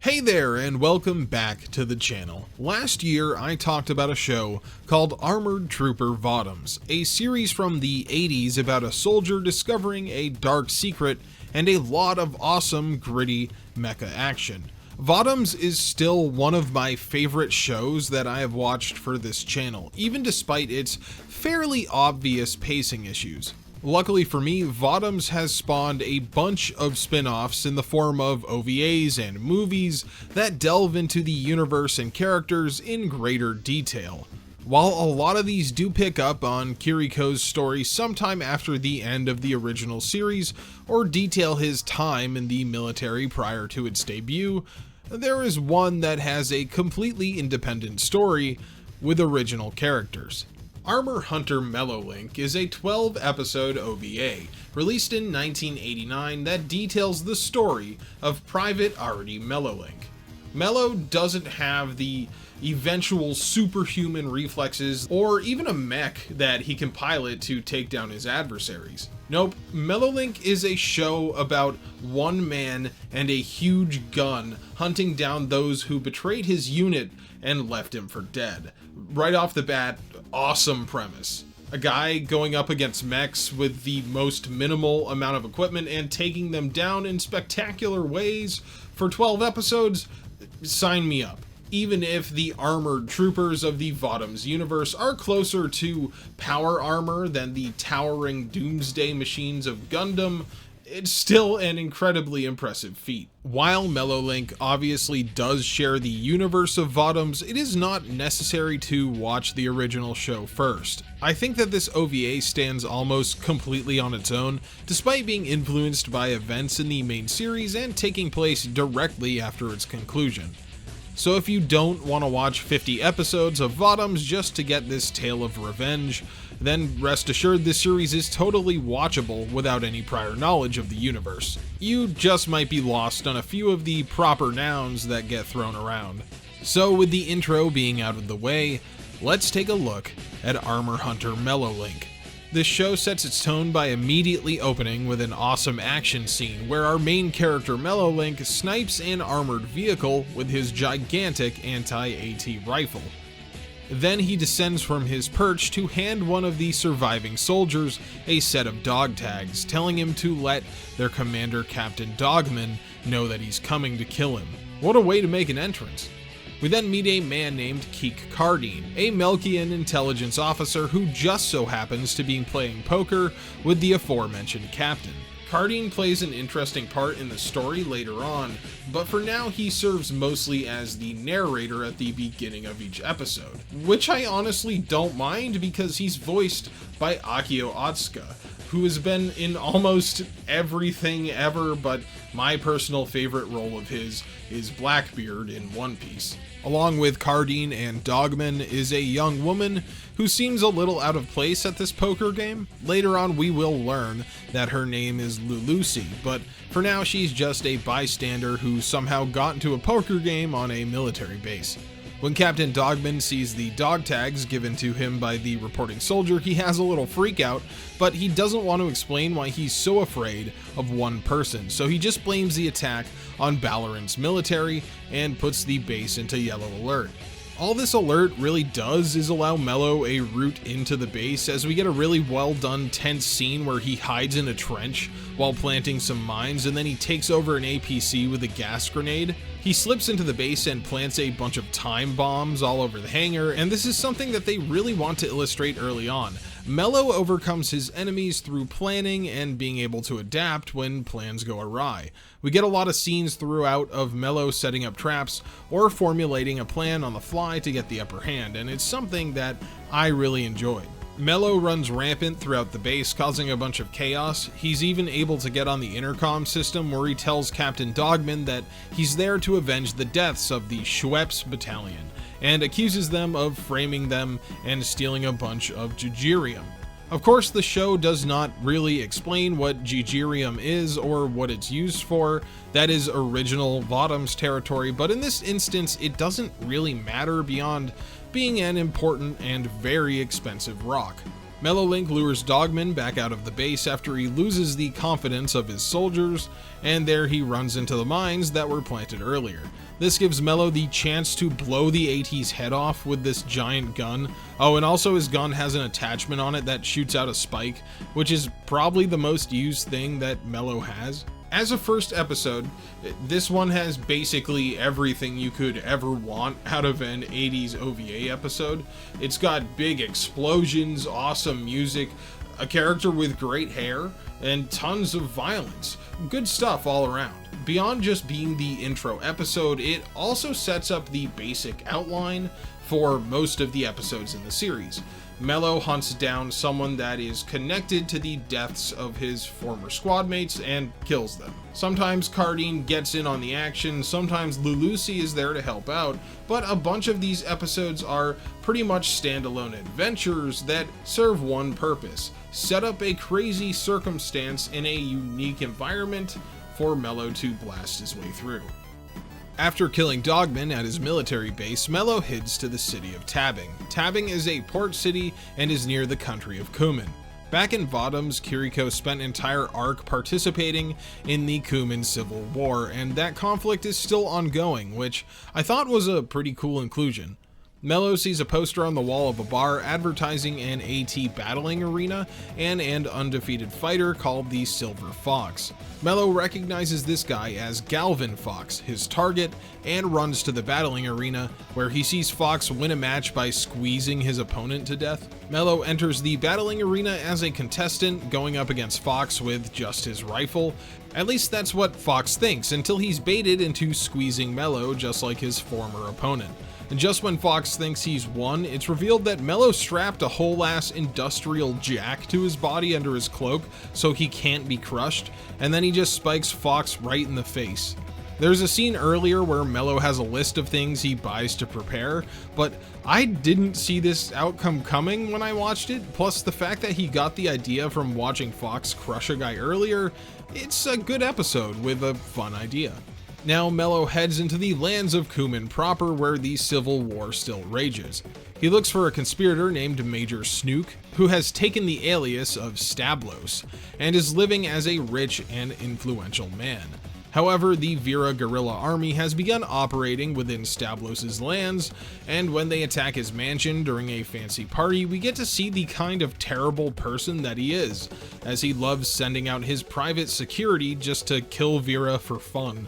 Hey there, and welcome back to the channel. Last year, I talked about a show called Armored Trooper Votoms, a series from the 80s about a soldier discovering a dark secret and a lot of awesome, gritty mecha action. Votoms is still one of my favorite shows that I have watched for this channel, even despite its fairly obvious pacing issues. Luckily for me, Votoms has spawned a bunch of spin-offs in the form of OVAs and movies that delve into the universe and characters in greater detail. While a lot of these do pick up on Kiriko's story sometime after the end of the original series, or detail his time in the military prior to its debut, there is one that has a completely independent story with original characters. Armor Hunter Mellowlink is a 12-episode OVA, released in 1989 that details the story of Private Artie Mellowlink. Mello doesn't have the eventual superhuman reflexes or even a mech that he can pilot to take down his adversaries. Nope, Mellowlink is a show about one man and a huge gun hunting down those who betrayed his unit and left him for dead. Right off the bat, awesome premise. A guy going up against mechs with the most minimal amount of equipment and taking them down in spectacular ways for 12 episodes? Sign me up. Even if the armored troopers of the Votoms universe are closer to power armor than the towering doomsday machines of Gundam, it's still an incredibly impressive feat. While Mellowlink obviously does share the universe of Votoms, it is not necessary to watch the original show first. I think that this OVA stands almost completely on its own, despite being influenced by events in the main series and taking place directly after its conclusion. So if you don't want to watch 50 episodes of Votoms just to get this tale of revenge, then rest assured this series is totally watchable without any prior knowledge of the universe. You just might be lost on a few of the proper nouns that get thrown around. So with the intro being out of the way, let's take a look at Armor Hunter Mellowlink. This show sets its tone by immediately opening with an awesome action scene where our main character Mellowlink snipes an armored vehicle with his gigantic anti-AT rifle. Then he descends from his perch to hand one of the surviving soldiers a set of dog tags, telling him to let their commander Captain Dogman know that he's coming to kill him. What a way to make an entrance. We then meet a man named Keek Cardine, a Melkian intelligence officer who just so happens to be playing poker with the aforementioned captain. Cardine plays an interesting part in the story later on, but for now he serves mostly as the narrator at the beginning of each episode, which I honestly don't mind because he's voiced by Akio Otsuka, who has been in almost everything ever, but my personal favorite role of his is Blackbeard in One Piece. Along with Cardine and Dogman is a young woman who seems a little out of place at this poker game. Later on we will learn that her name is Lulusi, but for now she's just a bystander who somehow got into a poker game on a military base. When Captain Dogman sees the dog tags given to him by the reporting soldier, he has a little freak out, but he doesn't want to explain why he's so afraid of one person, so he just blames the attack on Balaran's military and puts the base into yellow alert. All this alert really does is allow Mello a route into the base, as we get a really well done tense scene where he hides in a trench while planting some mines, and then he takes over an APC with a gas grenade. He slips into the base and plants a bunch of time bombs all over the hangar, and this is something that they really want to illustrate early on. Mello overcomes his enemies through planning and being able to adapt when plans go awry. We get a lot of scenes throughout of Mello setting up traps or formulating a plan on the fly to get the upper hand, and it's something that I really enjoyed. Mello runs rampant throughout the base, causing a bunch of chaos. He's even able to get on the intercom system where he tells Captain Dogman that he's there to avenge the deaths of the Schweppes battalion, and accuses them of framing them and stealing a bunch of Jujirium. Of course, the show does not really explain what Jujirium is or what it's used for. That is original Votoms territory, but in this instance, it doesn't really matter beyond being an important and very expensive rock. Mellow Link lures Dogman back out of the base after he loses the confidence of his soldiers, and there he runs into the mines that were planted earlier. This gives Mellow the chance to blow the AT's head off with this giant gun. Oh, and also his gun has an attachment on it that shoots out a spike, which is probably the most used thing that Mellow has. As a first episode, this one has basically everything you could ever want out of an 80s OVA episode. It's got big explosions, awesome music, a character with great hair, and tons of violence. Good stuff all around. Beyond just being the intro episode, it also sets up the basic outline for most of the episodes in the series. Mellow hunts down someone that is connected to the deaths of his former squad mates and kills them. Sometimes Cardine gets in on the action, sometimes Lulusi is there to help out, but a bunch of these episodes are pretty much standalone adventures that serve one purpose: set up a crazy circumstance in a unique environment for Mellow to blast his way through. After killing Dogman at his military base, Mellow heads to the city of Tabbing. Tabbing is a port city and is near the country of Kumin. Back in Votoms, Kiriko spent an entire arc participating in the Kumin Civil War, and that conflict is still ongoing, which I thought was a pretty cool inclusion. Mellow sees a poster on the wall of a bar advertising an AT battling arena and an undefeated fighter called the Silver Fox. Mellow recognizes this guy as Galvin Fox, his target, and runs to the battling arena, where he sees Fox win a match by squeezing his opponent to death. Mellow enters the battling arena as a contestant, going up against Fox with just his rifle. At least that's what Fox thinks, until he's baited into squeezing Mellow just like his former opponent. And just when Fox thinks he's won, it's revealed that Mellow strapped a whole-ass industrial jack to his body under his cloak so he can't be crushed, and then he just spikes Fox right in the face. There's a scene earlier where Mellow has a list of things he buys to prepare, but I didn't see this outcome coming when I watched it, plus the fact that he got the idea from watching Fox crush a guy earlier, it's a good episode with a fun idea. Now Mellow heads into the lands of Kumin proper, where the Civil War still rages. He looks for a conspirator named Major Snook, who has taken the alias of Stablos, and is living as a rich and influential man. However, the Vera guerrilla army has begun operating within Stablos' lands, and when they attack his mansion during a fancy party, we get to see the kind of terrible person that he is, as he loves sending out his private security just to kill Vera for fun.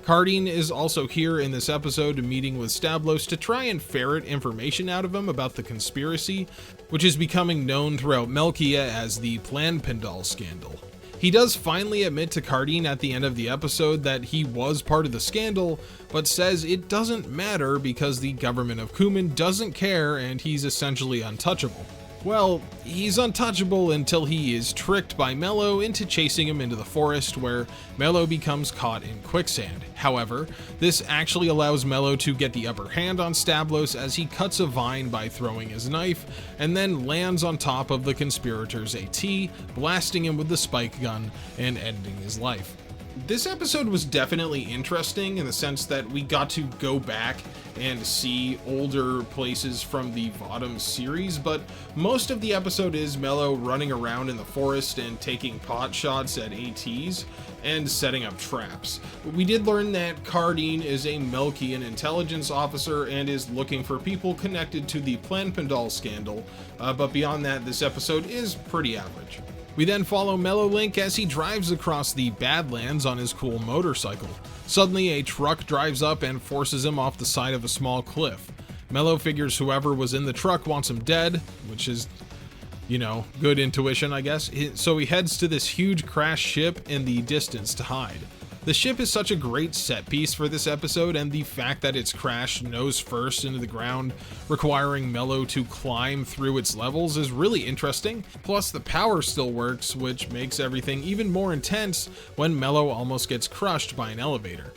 Cardine is also here in this episode meeting with Stablos to try and ferret information out of him about the conspiracy, which is becoming known throughout Melkia as the Planpendal scandal. He does finally admit to Cardine at the end of the episode that he was part of the scandal, but says it doesn't matter because the government of Kumin doesn't care and he's essentially untouchable. Well, he's untouchable until he is tricked by Mellow into chasing him into the forest, where Mellow becomes caught in quicksand. However, this actually allows Mellow to get the upper hand on Stablos as he cuts a vine by throwing his knife, and then lands on top of the conspirator's AT, blasting him with the spike gun and ending his life. This episode was definitely interesting in the sense that we got to go back and see older places from the Votoms series, but most of the episode is Mellow running around in the forest and taking pot shots at ATs and setting up traps. We did learn that Cardine is a Melkian intelligence officer and is looking for people connected to the Planpendal scandal, but beyond that, this episode is pretty average. We then follow Mellow Link as he drives across the Badlands on his cool motorcycle. Suddenly, a truck drives up and forces him off the side of a small cliff. Mellow figures whoever was in the truck wants him dead, which is, good intuition, I guess. So he heads to this huge crashed ship in the distance to hide. The ship is such a great set piece for this episode, and the fact that it's crashed nose first into the ground, requiring Mellow to climb through its levels, is really interesting. Plus, the power still works, which makes everything even more intense when Mellow almost gets crushed by an elevator.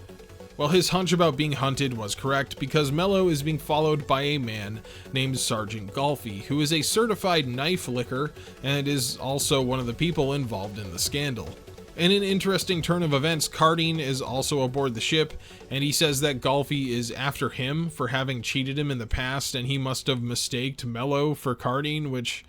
Well, his hunch about being hunted was correct, because Mellow is being followed by a man named Sergeant Golfi, who is a certified knife licker and is also one of the people involved in the scandal. In an interesting turn of events, Cardine is also aboard the ship, and he says that Golfi is after him for having cheated him in the past, and he must have mistaked Mellow for Cardine, which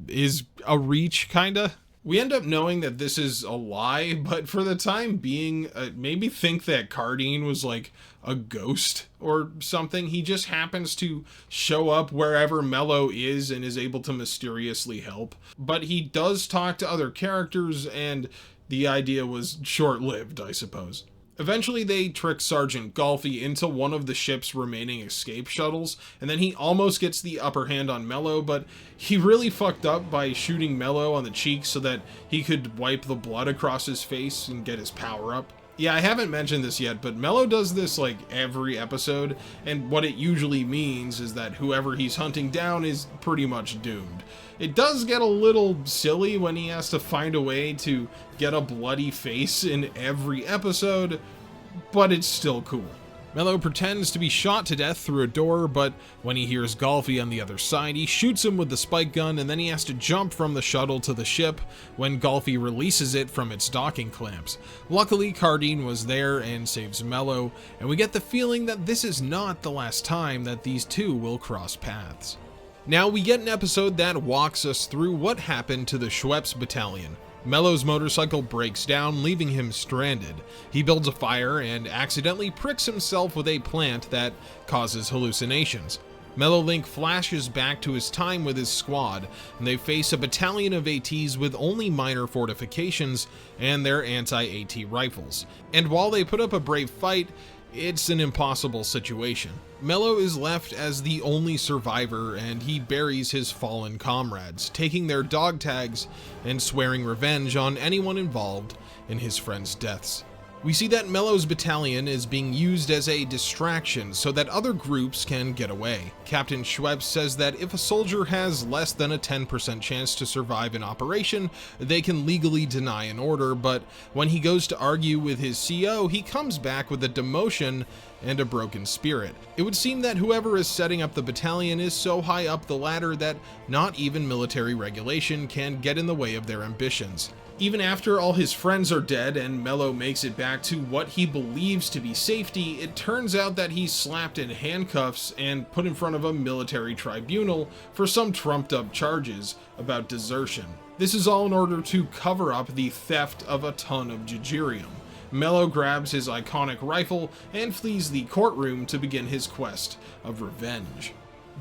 is a reach, kinda. We end up knowing that this is a lie, but for the time being, maybe think that Cardine was like a ghost or something. He just happens to show up wherever Mello is and is able to mysteriously help. But he does talk to other characters, and the idea was short-lived, I suppose. Eventually, they trick Sergeant Golfi into one of the ship's remaining escape shuttles, and then he almost gets the upper hand on Mello, but he really fucked up by shooting Mello on the cheek so that he could wipe the blood across his face and get his power up. Yeah, I haven't mentioned this yet, but Mello does this like every episode, and what it usually means is that whoever he's hunting down is pretty much doomed. It does get a little silly when he has to find a way to get a bloody face in every episode, but it's still cool. Mello pretends to be shot to death through a door, but when he hears Golfi on the other side, he shoots him with the spike gun, and then he has to jump from the shuttle to the ship when Golfi releases it from its docking clamps. Luckily, Cardine was there and saves Mello, and we get the feeling that this is not the last time that these two will cross paths. Now we get an episode that walks us through what happened to the Schweppes battalion. Mello's motorcycle breaks down, leaving him stranded. He builds a fire and accidentally pricks himself with a plant that causes hallucinations. Mello Link flashes back to his time with his squad, and they face a battalion of ATs with only minor fortifications and their anti-AT rifles. And while they put up a brave fight, it's an impossible situation. Mello is left as the only survivor, and he buries his fallen comrades, taking their dog tags and swearing revenge on anyone involved in his friends' deaths. We see that Mello's battalion is being used as a distraction so that other groups can get away. Captain Schweppes says that if a soldier has less than a 10% chance to survive an operation, they can legally deny an order, but when he goes to argue with his CO, he comes back with a demotion and a broken spirit. It would seem that whoever is setting up the battalion is so high up the ladder that not even military regulation can get in the way of their ambitions. Even after all his friends are dead and Mello makes it back to what he believes to be safety, it turns out that he's slapped in handcuffs and put in front of a military tribunal for some trumped up charges about desertion. This is all in order to cover up the theft of a ton of Jijirium. Mello grabs his iconic rifle and flees the courtroom to begin his quest of revenge.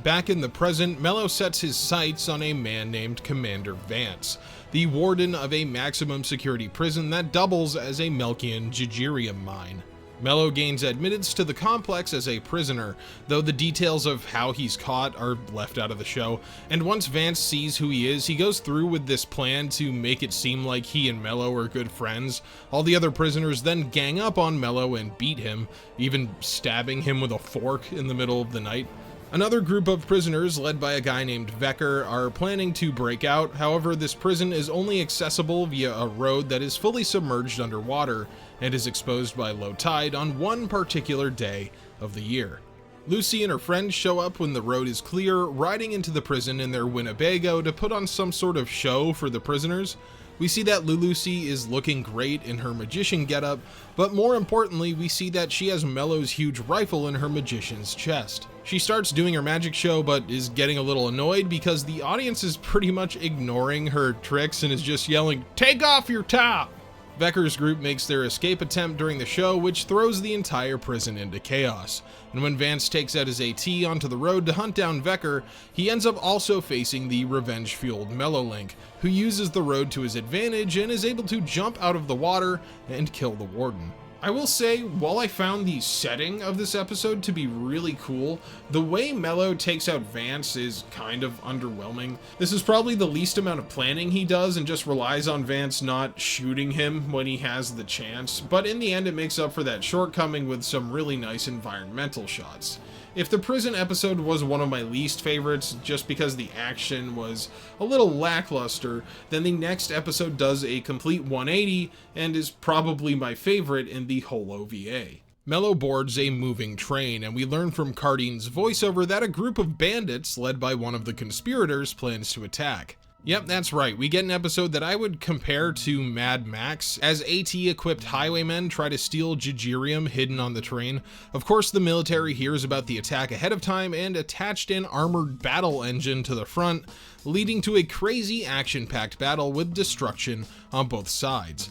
Back in the present, Mello sets his sights on a man named Commander Vance, the warden of a maximum security prison that doubles as a Melchian Jijirium mine. Mello gains admittance to the complex as a prisoner, though the details of how he's caught are left out of the show, and once Vance sees who he is, he goes through with this plan to make it seem like he and Mello are good friends. All the other prisoners then gang up on Mello and beat him, even stabbing him with a fork in the middle of the night. Another group of prisoners, led by a guy named Vecker, are planning to break out. However, this prison is only accessible via a road that is fully submerged underwater and is exposed by low tide on one particular day of the year. Lucy and her friends show up when the road is clear, riding into the prison in their Winnebago to put on some sort of show for the prisoners. We see that Lucy is looking great in her magician getup, but more importantly, we see that she has Mello's huge rifle in her magician's chest. She starts doing her magic show, but is getting a little annoyed because the audience is pretty much ignoring her tricks and is just yelling, "Take off your top!" Vecker's group makes their escape attempt during the show, which throws the entire prison into chaos. And when Vance takes out his AT onto the road to hunt down Vecker, he ends up also facing the revenge-fueled Mello Link, who uses the road to his advantage and is able to jump out of the water and kill the warden. I will say, while I found the setting of this episode to be really cool, the way Mello takes out Vance is kind of underwhelming. This is probably the least amount of planning he does and just relies on Vance not shooting him when he has the chance, but in the end it makes up for that shortcoming with some really nice environmental shots. If the prison episode was one of my least favorites just because the action was a little lackluster, then the next episode does a complete 180 and is probably my favorite in the whole OVA. Mello boards a moving train, and we learn from Cardine's voiceover that a group of bandits led by one of the conspirators plans to attack. Yep, that's right. We get an episode that I would compare to Mad Max, as AT-equipped highwaymen try to steal Jijirium hidden on the train. Of course, the military hears about the attack ahead of time and attached an armored battle engine to the front, leading to a crazy action-packed battle with destruction on both sides.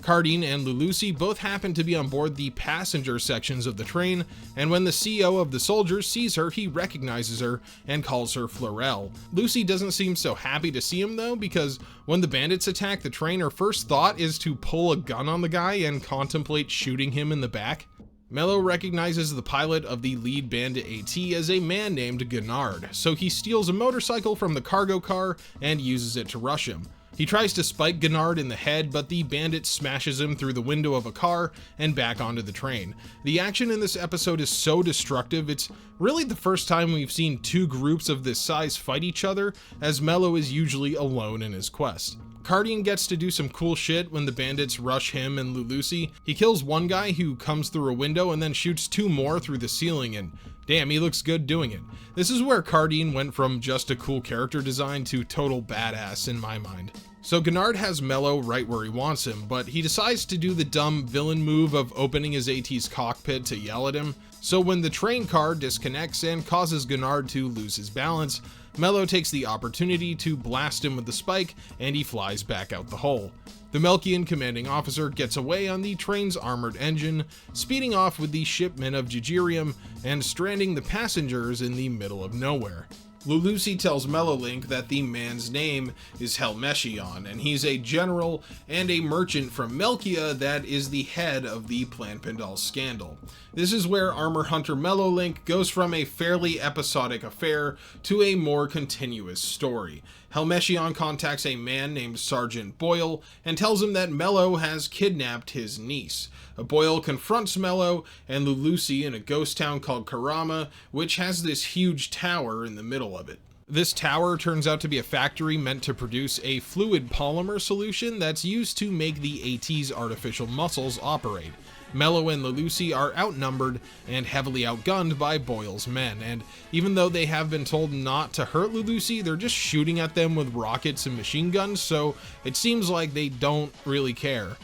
Cardine and Lulusi both happen to be on board the passenger sections of the train, and when the CEO of the soldiers sees her, he recognizes her and calls her Florel. Lucy doesn't seem so happy to see him though, because when the bandits attack the train, her first thought is to pull a gun on the guy and contemplate shooting him in the back. Mello recognizes the pilot of the lead bandit AT as a man named Gennard, so he steals a motorcycle from the cargo car and uses it to rush him. He tries to spike Gennard in the head, but the bandit smashes him through the window of a car and back onto the train. The action in this episode is so destructive, it's really the first time we've seen two groups of this size fight each other, as Mello is usually alone in his quest. Cardine gets to do some cool shit when the bandits rush him and Lulusi. He kills one guy who comes through a window and then shoots two more through the ceiling, and damn, he looks good doing it. This is where Cardine went from just a cool character design to total badass in my mind. So Gennard has Mello right where he wants him, but he decides to do the dumb villain move of opening his AT's cockpit to yell at him. So when the train car disconnects and causes Gennard to lose his balance, Mello takes the opportunity to blast him with the spike, and he flies back out the hole. The Melchian commanding officer gets away on the train's armored engine, speeding off with the shipment of Jijirium and stranding the passengers in the middle of nowhere. Lulusi tells Mellowlink that the man's name is Helmeshion, and he's a general and a merchant from Melkia that is the head of the Planpindal scandal. This is where armor hunter Mellowlink goes from a fairly episodic affair to a more continuous story. Helmeshion contacts a man named Sergeant Boyle and tells him that Mello has kidnapped his niece. Boyle confronts Mello and Lulusi in a ghost town called Karama, which has this huge tower in the middle of it. This tower turns out to be a factory meant to produce a fluid polymer solution that's used to make the AT's artificial muscles operate. Mello and Lulusi are outnumbered and heavily outgunned by Boyle's men, and even though they have been told not to hurt Lulusi, they're just shooting at them with rockets and machine guns, so it seems like they don't really care.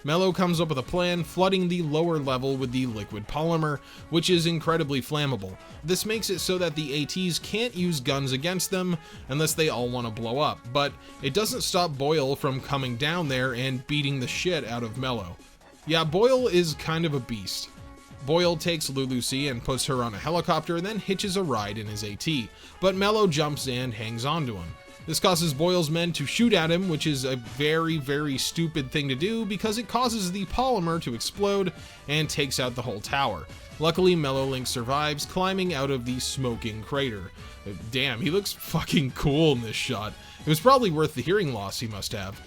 Mello comes up with a plan, flooding the lower level with the liquid polymer, which is incredibly flammable. This makes it so that the ATs can't use guns against them unless they all want to blow up, but it doesn't stop Boyle from coming down there and beating the shit out of Mello. Yeah, Boyle is kind of a beast. Boyle takes Lulusi and puts her on a helicopter and then hitches a ride in his AT, but Mello jumps and hangs onto him. This causes Boyle's men to shoot at him, which is a very, very stupid thing to do because it causes the polymer to explode and takes out the whole tower. Luckily, Mellowlink survives, climbing out of the smoking crater. Damn, he looks fucking cool in this shot. It was probably worth the hearing loss he must have.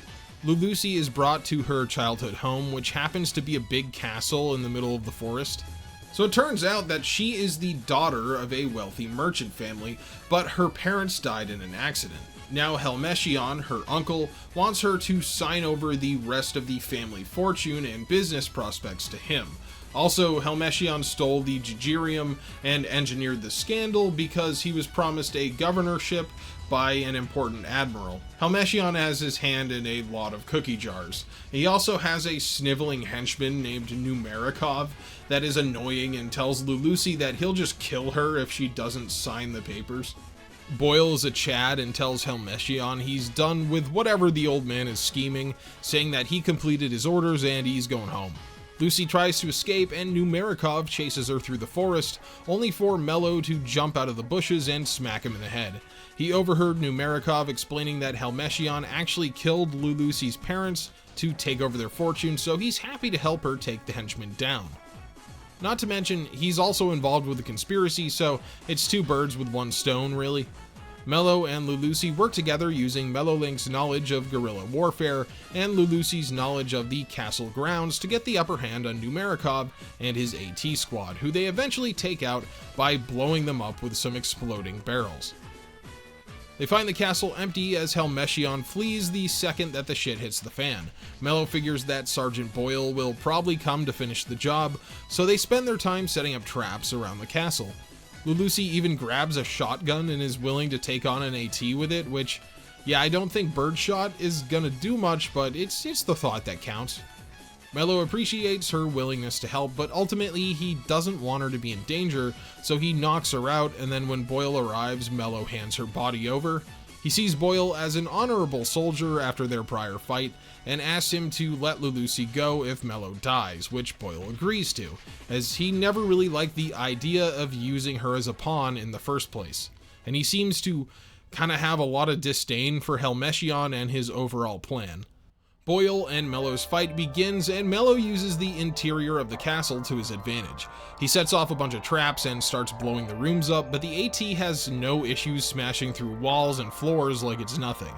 Lulusi is brought to her childhood home, which happens to be a big castle in the middle of the forest. So it turns out that she is the daughter of a wealthy merchant family, but her parents died in an accident. Now Helmeshion, her uncle, wants her to sign over the rest of the family fortune and business prospects to him. Also, Helmeshion stole the Jijirium and engineered the scandal because he was promised a governorship by an important admiral. Helmeshion has his hand in a lot of cookie jars. He also has a sniveling henchman named Numerikov that is annoying and tells Lulusi that he'll just kill her if she doesn't sign the papers. Boyle is a Chad and tells Helmeshion he's done with whatever the old man is scheming, saying that he completed his orders and he's going home. Lucy tries to escape and Numerikov chases her through the forest, only for Mello to jump out of the bushes and smack him in the head. He overheard Numerikov explaining that Helmeshion actually killed Lulusi's parents to take over their fortune, so he's happy to help her take the henchman down. Not to mention, he's also involved with the conspiracy, so it's two birds with one stone, really. Mello and Lulusi work together using Mellowlink's knowledge of guerrilla warfare and Lulusi's knowledge of the castle grounds to get the upper hand on Numerikov and his AT squad, who they eventually take out by blowing them up with some exploding barrels. They find the castle empty as Helmeshion flees the second that the shit hits the fan. Mello figures that Sergeant Boyle will probably come to finish the job, so they spend their time setting up traps around the castle. Lulusi even grabs a shotgun and is willing to take on an AT with it, which Yeah, I don't think Birdshot is gonna do much, but it's the thought that counts. Mello appreciates her willingness to help, but ultimately he doesn't want her to be in danger, so he knocks her out, and then when Boyle arrives, Mello hands her body over. He sees Boyle as an honorable soldier after their prior fight, and asks him to let Lelouch go if Mello dies, which Boyle agrees to, as he never really liked the idea of using her as a pawn in the first place. And he seems to kind of have a lot of disdain for Helmetian and his overall plan. Boyle and Mello's fight begins, and Mello uses the interior of the castle to his advantage. He sets off a bunch of traps and starts blowing the rooms up, but the AT has no issues smashing through walls and floors like it's nothing.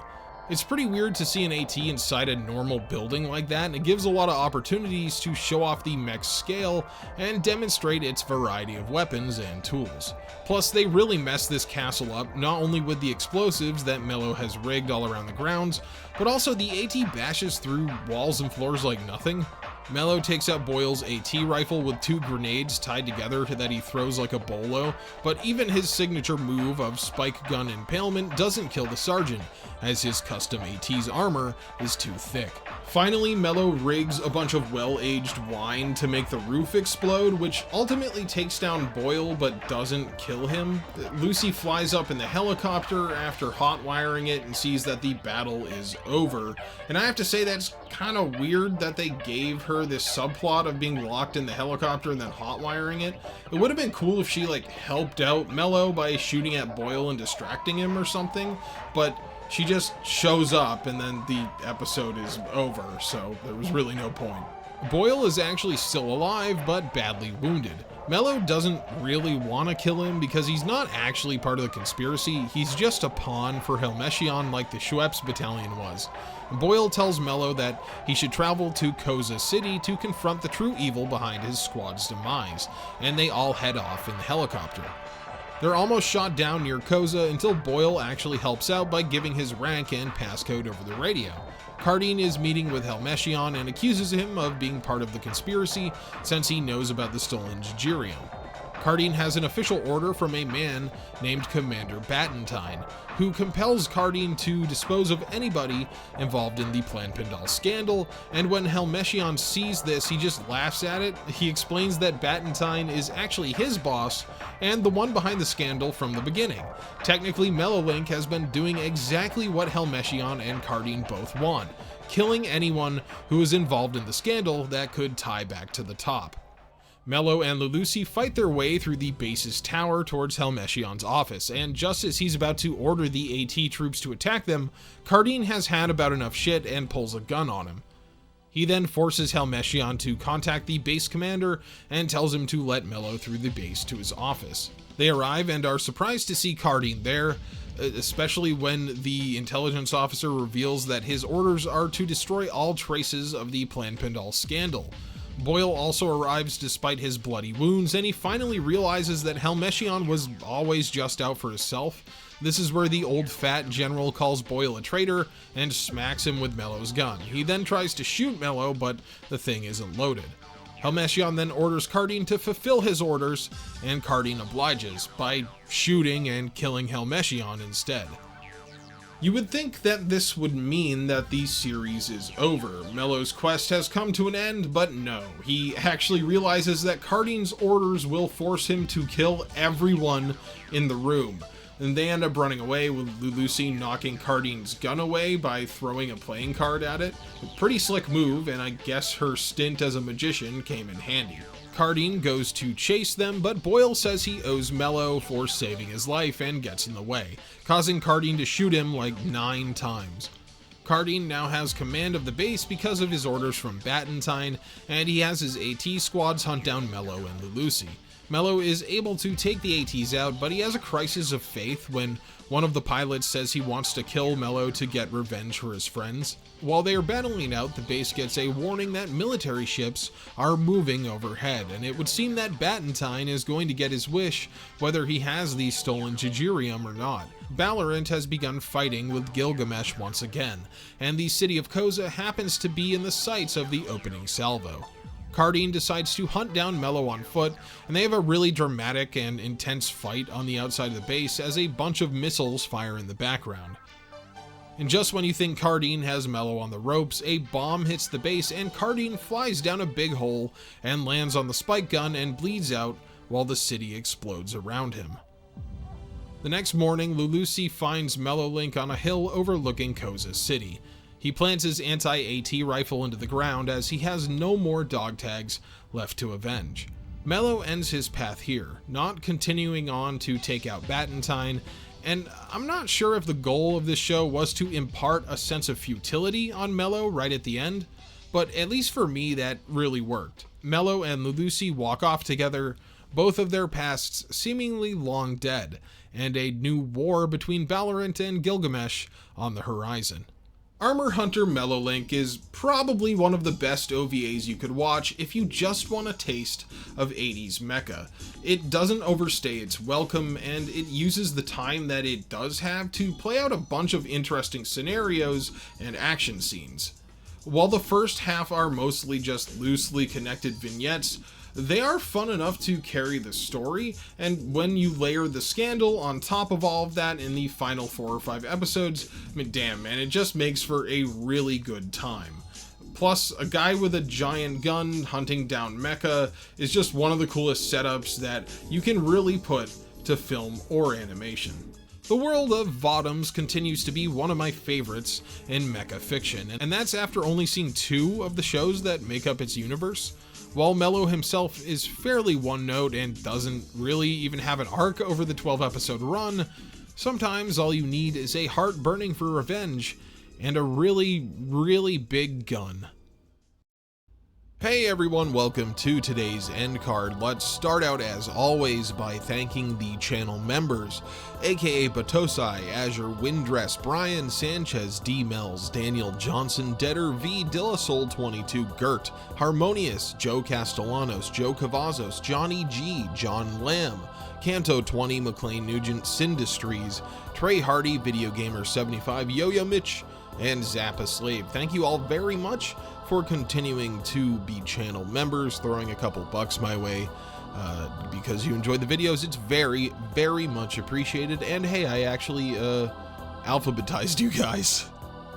It's pretty weird to see an AT inside a normal building like that, and it gives a lot of opportunities to show off the mech's scale and demonstrate its variety of weapons and tools. Plus, they really mess this castle up, not only with the explosives that Mello has rigged all around the grounds, but also the AT bashes through walls and floors like nothing. Mello takes out Boyle's AT rifle with 2 grenades tied together that he throws like a bolo, but even his signature move of spike gun impalement doesn't kill the sergeant, as his custom AT's armor is too thick. Finally, Mello rigs a bunch of well-aged wine to make the roof explode, which ultimately takes down Boyle but doesn't kill him. Lucy flies up in the helicopter after hot-wiring it and sees that the battle is over, and I have to say that's kind of weird that they gave her this subplot of being locked in the helicopter and then hot-wiring it. It would have been cool if she helped out Mello by shooting at Boyle and distracting him or something, but she just shows up and then the episode is over, so there was really no point. Boyle is actually still alive, but badly wounded. Mello doesn't really want to kill him because he's not actually part of the conspiracy, he's just a pawn for Helmetian like the Schweppes battalion was. Boyle tells Mello that he should travel to Koza City to confront the true evil behind his squad's demise, and they all head off in the helicopter. They're almost shot down near Koza until Boyle actually helps out by giving his rank and passcode over the radio. Cardine is meeting with Helmetian and accuses him of being part of the conspiracy since he knows about the stolen Jijirium. Cardine has an official order from a man named Commander Battentine, who compels Cardine to dispose of anybody involved in the Plan Pendal scandal, and when Helmetian sees this, he just laughs at it. He explains that Battentine is actually his boss and the one behind the scandal from the beginning. Technically, Mellowlink has been doing exactly what Helmetian and Cardine both want, killing anyone who is involved in the scandal that could tie back to the top. Mello and Lelouch fight their way through the base's tower towards Helmetian's office, and just as he's about to order the AT troops to attack them, Cardine has had about enough shit and pulls a gun on him. He then forces Helmetian to contact the base commander and tells him to let Mello through the base to his office. They arrive and are surprised to see Cardine there, especially when the intelligence officer reveals that his orders are to destroy all traces of the Plan Pendal scandal. Boyle also arrives despite his bloody wounds, and he finally realizes that Helmetian was always just out for himself. This is where the old fat general calls Boyle a traitor and smacks him with Mello's gun. He then tries to shoot Mello, but the thing isn't loaded. Helmetian then orders Cardine to fulfill his orders, and Cardine obliges by shooting and killing Helmetian instead. You would think that this would mean that the series is over. Mello's quest has come to an end, but no. He actually realizes that Cardine's orders will force him to kill everyone in the room. And they end up running away, with Lelouch knocking Cardine's gun away by throwing a playing card at it. A pretty slick move, and I guess her stint as a magician came in handy. Cardine goes to chase them, but Boyle says he owes Mello for saving his life and gets in the way, causing Cardine to shoot him like 9 times. Cardine now has command of the base because of his orders from Battentine, and he has his AT squads hunt down Mello and Lelouch. Mello is able to take the ATs out, but he has a crisis of faith when one of the pilots says he wants to kill Mello to get revenge for his friends. While they are battling out, the base gets a warning that military ships are moving overhead, and it would seem that Battentine is going to get his wish whether he has the stolen Jijirium or not. Balorant has begun fighting with Gilgamesh once again, and the city of Koza happens to be in the sights of the opening salvo. Cardine decides to hunt down Mello on foot, and they have a really dramatic and intense fight on the outside of the base as a bunch of missiles fire in the background. And just when you think Cardine has Mello on the ropes, a bomb hits the base and Cardine flies down a big hole and lands on the spike gun and bleeds out while the city explodes around him. The next morning, Lulusi finds Mello Link on a hill overlooking Koza City. He plants his anti-AT rifle into the ground as he has no more dog tags left to avenge. Mello ends his path here, not continuing on to take out Battentine, and I'm not sure if the goal of this show was to impart a sense of futility on Mello right at the end, but at least for me that really worked. Mello and Lulusi walk off together, both of their pasts seemingly long dead, and a new war between Valorant and Gilgamesh on the horizon. Armor Hunter Mello Link is probably one of the best OVAs you could watch if you just want a taste of 80s mecha. It doesn't overstay its welcome, and it uses the time that it does have to play out a bunch of interesting scenarios and action scenes. While the first half are mostly just loosely connected vignettes, they are fun enough to carry the story, and when you layer the scandal on top of all of that in the final 4 or 5 episodes, I mean, damn man, it just makes for a really good time. Plus, a guy with a giant gun hunting down mecha is just one of the coolest setups that you can really put to film or animation. The world of Votoms continues to be one of my favorites in mecha fiction, and that's after only seeing 2 of the shows that make up its universe. While Mello himself is fairly one-note and doesn't really even have an arc over the 12-episode run, sometimes all you need is a heart burning for revenge and a really, really big gun. Hey everyone, welcome to today's end card. Let's start out as always by thanking the channel members, aka Batosai, Azure, Windress, Brian, Sanchez, D. Mells, Daniel Johnson, Deader V, Dillasol22, Gert, Harmonious, Joe Castellanos, Joe Cavazos, Johnny G, John Lamb, Canto 20, McLean Nugent, Sindustries, Trey Hardy, Video Gamer 75, Yo-Yo Mitch, and Zappa Slave. Thank you all very much for continuing to be channel members, throwing a couple bucks my way because you enjoyed the videos. It's very, very much appreciated. And hey, I actually alphabetized you guys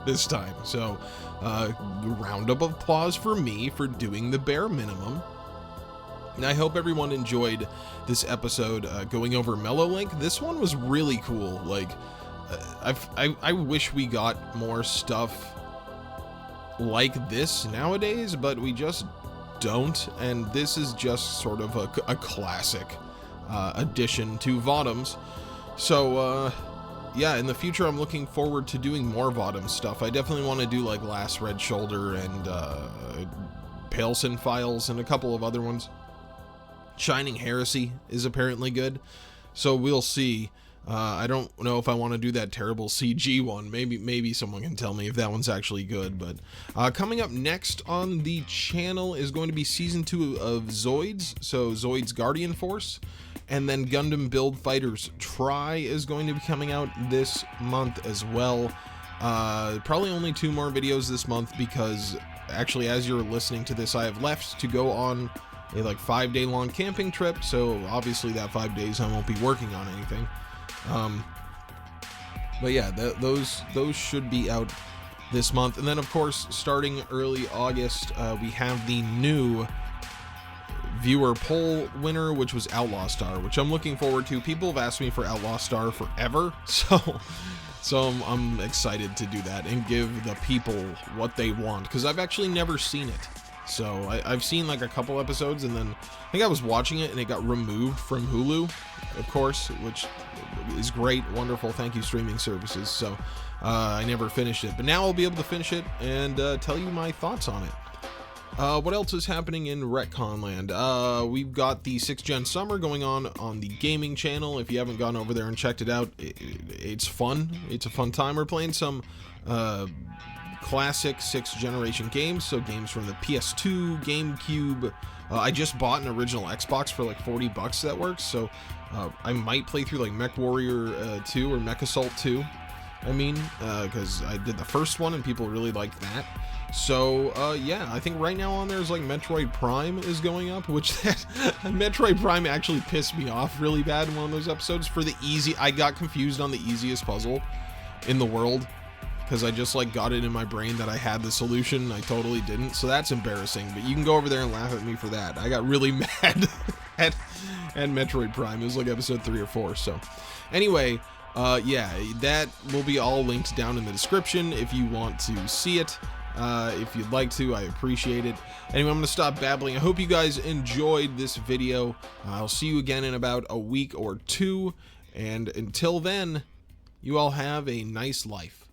this time. So round of applause for me for doing the bare minimum. And I hope everyone enjoyed this episode going over Mello Link. This one was really cool. Like, I wish we got more stuff like this nowadays, but we just don't, and this is just sort of a classic addition to Votoms. So yeah, in the future I'm looking forward to doing more Votoms stuff. I definitely want to do like Last Red Shoulder and Paleson Files and a couple of other ones. Shining Heresy is apparently good, so we'll see. I don't know if I want to do that terrible CG one. Maybe someone can tell me if that one's actually good. But coming up next on the channel is going to be Season 2 of Zoids, so Zoids Guardian Force. And then Gundam Build Fighters Try is going to be coming out this month as well. Probably only 2 more videos this month because actually as you're listening to this, I have left to go on a like 5-day long camping trip. So obviously that 5 days I won't be working on anything. But yeah, those should be out this month. And then of course, starting early August, we have the new viewer poll winner, which was Outlaw Star, which I'm looking forward to. People have asked me for Outlaw Star forever, so I'm excited to do that and give the people what they want, because I've actually never seen it. So I've seen like a couple episodes, and then I think I was watching it and it got removed from Hulu, of course, which is great, wonderful, thank you streaming services. So I never finished it, but now I'll be able to finish it and tell you my thoughts on it. What else is happening in Retcon Land? We've got the 6th Gen Summer going on the gaming channel. If you haven't gone over there and checked it out, it's fun. It's a fun time. We're playing some classic 6th generation games, so games from the PS2, GameCube. I just bought an original Xbox for like $40 that works, so I might play through like MechWarrior 2 or Mech Assault 2. I mean, because I did the first one and people really liked that. So yeah, I think right now on there's like Metroid Prime is going up, which Metroid Prime actually pissed me off really bad in one of those episodes for the easy. I got confused on the easiest puzzle in the world, because I just like got it in my brain that I had the solution. I totally didn't, so that's embarrassing. But you can go over there and laugh at me for that. I got really mad at Metroid Prime. It was like episode 3 or 4. So anyway, yeah, that will be all linked down in the description if you want to see it. If you'd like to, I appreciate it. Anyway, I'm going to stop babbling. I hope you guys enjoyed this video. I'll see you again in about a week or 2. And until then, you all have a nice life.